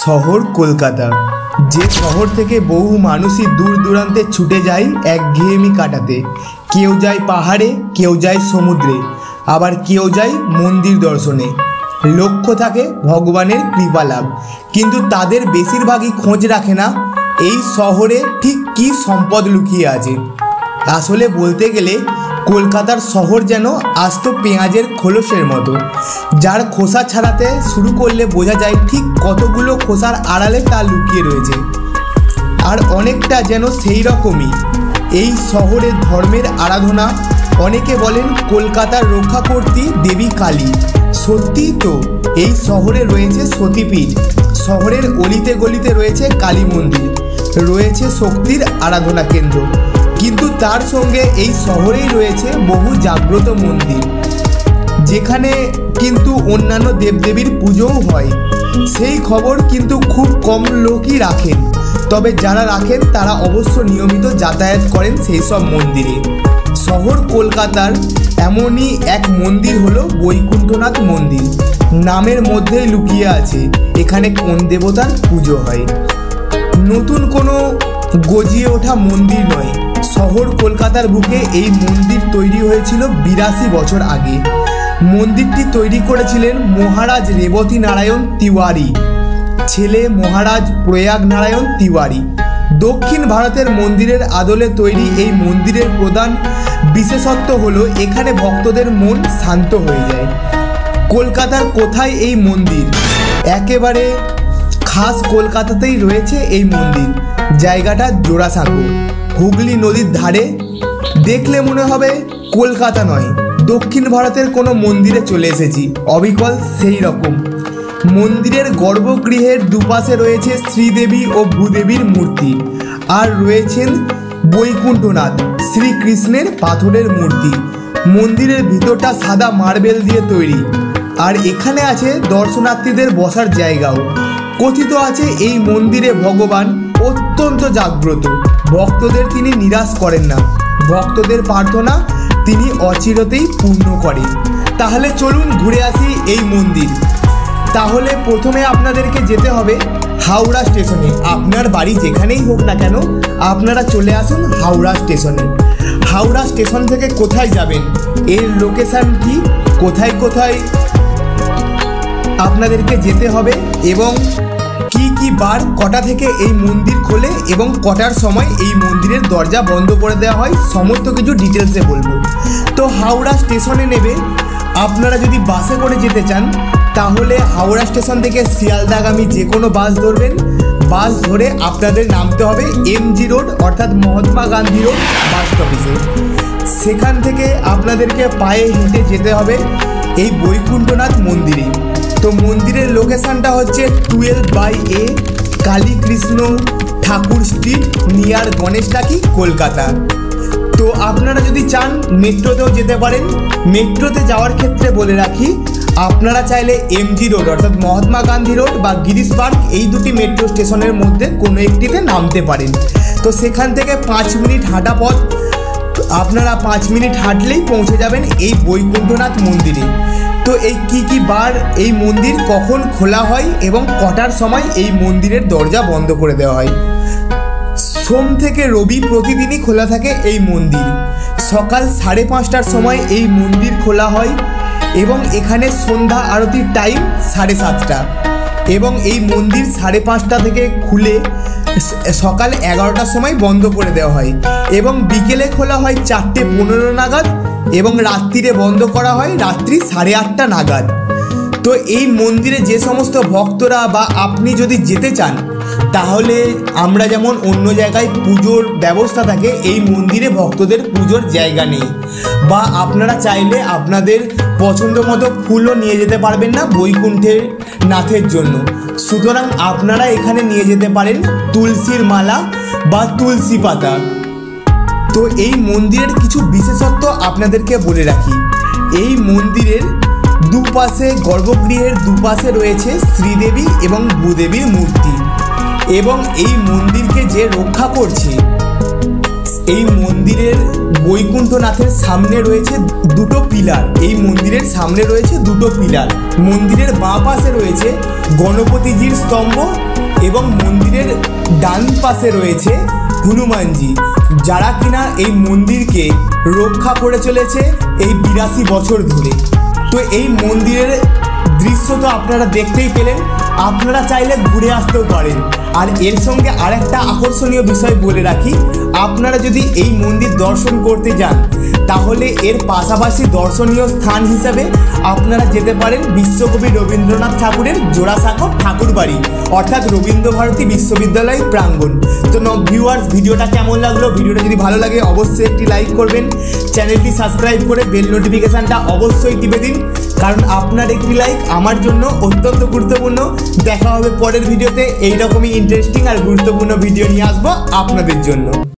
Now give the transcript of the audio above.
শহর কলকাতা, যে শহর থেকে বহু মানুষই দূর দূরান্তে ছুটে যায় একঘেয়েমি কাটাতে। কেউ যায় পাহাড়ে, কেউ যায় সমুদ্রে, আবার কেউ যায় মন্দির দর্শনে। লক্ষ্য থাকে ভগবানের কৃপা লাভ, কিন্তু তাদের বেশিরভাগই খোঁজ রাখে না এই শহরে ঠিক কী সম্পদ লুকিয়ে আছে। আসলে বলতে গেলে কলকাতার শহর যেন আস্ত পেঁয়াজের খোলসের মতো, যার খোসা ছাড়াতে শুরু করলে বোঝা যায় ঠিক কতগুলো খোসার আড়ালে তা লুকিয়ে রয়েছে। আর অনেকটা যেন সেই রকমই এই শহরের ধর্মের আরাধনা। অনেকে বলেন কলকাতার রক্ষাকর্ত্রী দেবী কালী। সত্যিই তো, এই শহরে রয়েছে সতীপীঠ, শহরের অলিতে গলিতে রয়েছে কালী মন্দির, রয়েছে শক্তির আরাধনা কেন্দ্র, কিন্তু তার সঙ্গে এই শহরেই রয়েছে বহু জাগ্রত মন্দির, যেখানে কিন্তু অন্যান্য দেবদেবীর পুজোও হয়। সেই খবর কিন্তু খুব কম লোকই রাখেন, তবে যারা রাখেন তারা অবশ্য নিয়মিত যাতায়াত করেন সেই সব মন্দিরে। শহর কলকাতার এমনই এক মন্দির হলো বৈকুণ্ঠনাথ মন্দির। নামের মধ্যেই লুকিয়ে আছে এখানে কোন দেবতার পুজো হয়। নতুন কোনো গজিয়ে ওঠা মন্দির নয়, শহর কলকাতার বুকে এই মন্দির তৈরি হয়েছিল 82 বছর আগে। মন্দিরটি তৈরি করেছিলেন মহারাজ রেবতী নারায়ণ তিওয়ারি, ছেলে মহারাজ প্রয়াগ নারায়ণ তিওয়ারি। দক্ষিণ ভারতের মন্দিরের আদলে তৈরি এই মন্দিরের প্রধান বিশেষত্ব হলো এখানে ভক্তদের মন শান্ত হয়ে যায়। কলকাতার কোথায় এই মন্দির? একেবারে খাস কলকাতাতেই রয়েছে এই মন্দির। জায়গাটা জোড়াসাঁকো, হুগলি নদীর ধারে। দেখলে মনে হবে কলকাতা নয়, দক্ষিণ ভারতের কোনো মন্দিরে চলে এসেছি, অবিকল সেই রকম। মন্দিরের গর্ভগৃহের দুপাশে রয়েছে শ্রীদেবী ও ভূদেবীর মূর্তি, আর রয়েছেন বৈকুণ্ঠনাথ শ্রীকৃষ্ণের পাথরের মূর্তি। মন্দিরের ভিতরটা সাদা মার্বেল দিয়ে তৈরি, আর এখানে আছে দর্শনার্থীদের বসার জায়গাও। কথিত আছে এই মন্দিরে ভগবান অত্যন্ত জাগ্রত, ভক্তদের তিনি নিরাশ করেন না, ভক্তদের প্রার্থনা তিনি অচিরতেই পূর্ণ করেন। তাহলে চলুন ঘুরে আসি এই মন্দির। তাহলে প্রথমে আপনাদেরকে যেতে হবে হাওড়া স্টেশনে। আপনার বাড়ি যেখানেই হোক না কেন, আপনারা চলে আসুন হাওড়া স্টেশনে। হাওড়া স্টেশন থেকে কোথায় যাবেন, এর লোকেশান কি, কোথায় কোথায় আপনাদেরকে যেতে হবে, এবং কি বার কটা থেকে এই মন্দির খোলে এবং কটার সময় এই মন্দিরের দরজা বন্ধ করে দেওয়া হয়, সমস্ত কিছু ডিটেলসে বলবো। তো হাওড়া স্টেশনে নেবে আপনারা যদি বাসে করে যেতে চান, তাহলে হাওড়া স্টেশন থেকে শিয়ালদাগামী যে কোনো বাস ধরবেন। বাস ধরে আপনাদের নামতে হবে MG রোড, অর্থাৎ মহাত্মা গান্ধী রোড বাস স্টপেজে। সেখান থেকে আপনাদেরকে পায়ে হেঁটে যেতে হবে এই বৈকুণ্ঠনাথ মন্দিরে। তো মন্দিরের লোকেশানটা হচ্ছে 12/A কালীকৃষ্ণ ঠাকুর স্ট্রিট, নিয়ার গণেশ টাকি, কলকাতা। তো আপনারা যদি চান মেট্রোতেও যেতে পারেন। মেট্রোতে যাওয়ার ক্ষেত্রে বলে রাখি, আপনারা চাইলে MG রোড অর্থাৎ মহাত্মা গান্ধী রোড বা গিরিশ পার্ক, এই দুটি মেট্রো স্টেশনের মধ্যে কোনো একটিতে নামতে পারেন। তো সেখান থেকে 5 মিনিট হাঁটা পথ, আপনারা 5 মিনিট হাঁটলেই পৌঁছে যাবেন এই বৈকুণ্ঠনাথ মন্দিরে। তো এই কি বার এই মন্দির কখন খোলা হয় এবং কটার সময় এই মন্দিরের দরজা বন্ধ করে দেওয়া হয়? সোম থেকে রবি প্রতিদিনই খোলা থাকে এই মন্দির। সকাল 5:30টার সময় এই মন্দির খোলা হয় এবং এখানে সন্ধ্যা আরতির টাইম 7:30টা, এবং এই মন্দির 5:30 থেকে খুলে সকাল 11টার সময় বন্ধ করে দেওয়া হয়, এবং বিকেলে খোলা হয় 4:15 নাগাদ, এবং রাত্রিরে বন্ধ করা হয় রাত্রি 8:30টা নাগাদ। তো এই মন্দিরে যে সমস্ত ভক্তরা বা আপনি যদি যেতে চান, তাহলে আমরা যেমন অন্য জায়গায় পুজোর ব্যবস্থা থাকে, এই মন্দিরে ভক্তদের পুজোর জায়গা নেই, বা আপনারা চাইলে আপনাদের পছন্দ মতো ফুলও নিয়ে যেতে পারবেন না বৈকুণ্ঠের নাথের জন্য। সুতরাং আপনারা এখানে নিয়ে যেতে পারেন তুলসীর মালা বা তুলসী পাতা। তো এই মন্দিরের কিছু বিশেষত্ব আপনাদেরকে বলে রাখি। এই মন্দিরের দুপাশে, গর্ভগৃহের দুপাশে রয়েছে শ্রীদেবী এবং ভূদেবীর মূর্তি, এবং এই মন্দিরকে যে রক্ষা করছে এই মন্দিরের বৈকুণ্ঠনাথের সামনে রয়েছে দুটো পিলার। এই মন্দিরের সামনে রয়েছে দুটো পিলার। মন্দিরের বাঁ পাশে রয়েছে গণপতিজির স্তম্ভ এবং মন্দিরের ডান পাশে রয়েছে হনুমানজি, যারা কিনা এই মন্দিরকে রক্ষা করে চলেছে এই 82 বছর ধরে। তো এই মন্দিরের দৃশ্য তো আপনারা দেখতেই পেলেন, আপনারা চাইলে ঘুরে আসতেও পারেন। আর এর সঙ্গে আরেকটা আকর্ষণীয় বিষয় বলে রাখি, আপনারা যদি এই মন্দির দর্শন করতে যান তাহলে এর পাশাপাশি দর্শনীয় স্থান হিসাবে আপনারা যেতে পারেন বিশ্বকবি রবীন্দ্রনাথ ঠাকুরের জোড়াসাঁকো ঠাকুরবাড়ি, অর্থাৎ রবীন্দ্রভারতী বিশ্ববিদ্যালয় প্রাঙ্গণ। তো ভিউয়ার্স, ভিডিওটা কেমন লাগলো? ভিডিওটা যদি ভালো লাগে অবশ্যই একটি লাইক করবেন, চ্যানেলটি সাবস্ক্রাইব করে বেল নোটিফিকেশানটা অবশ্যই টিপে দিন, কারণ আপনার একটি লাইক আমার জন্য অত্যন্ত গুরুত্বপূর্ণ। দেখা হবে পরের ভিডিওতে এইরকমই ইন্টারেস্টিং আর গুরুত্বপূর্ণ ভিডিও নিয়ে আসবো আপনাদের জন্য।